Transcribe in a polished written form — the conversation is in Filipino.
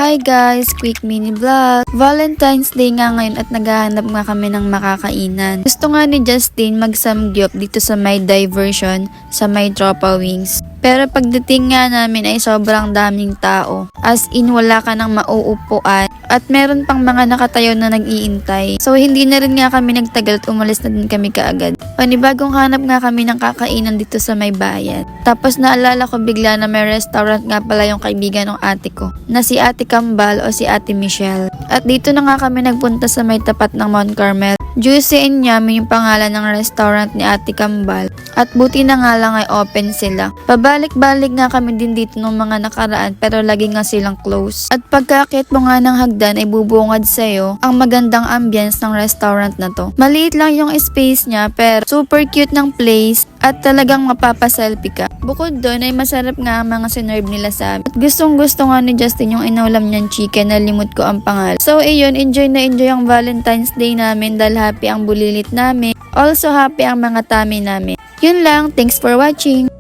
Hi guys! Quick mini vlog! Valentine's Day nga ngayon at naghahanap nga kami ng makakainan. Gusto nga ni Justin mag-samgyup dito sa may diversion sa may Tropa Wings. Pero pagdating nga namin ay sobrang daming tao. As in wala ka nang mauupuan at meron pang mga nakatayo na nag-iintay. So hindi na rin nga kami nagtagal at umalis na din kami kaagad. Panibagong hanap nga kami ng kakainan dito sa may bayan. Tapos naalala ko bigla na may restaurant nga pala yung kaibigan ng ate ko na si Ate Kambal o si Ate Michelle. At dito na nga kami nagpunta sa may tapat ng Mount Carmel. Juicy and Yummy yung pangalan ng restaurant ni Ate Kambal. At buti na nga lang ay open sila. Pabalik-balik nga kami din dito ng mga nakaraan pero lagi nga silang close. At pagkakit mo nga ng hagdan ay bubungad sa'yo ang magandang ambience ng restaurant na to. Maliit lang yung space niya pero super cute ng place at talagang mapapaselfie ka. Bukod doon ay masarap nga ang mga sinerve nila sa amin. At gustong gusto nga ni Justin yung inulam niyang chicken na limot ko ang pangalan. So ayun, enjoy na enjoy ang Valentine's Day namin dahil happy ang bulilit namin. Also happy ang mga tummy namin. Yun lang, thanks for watching!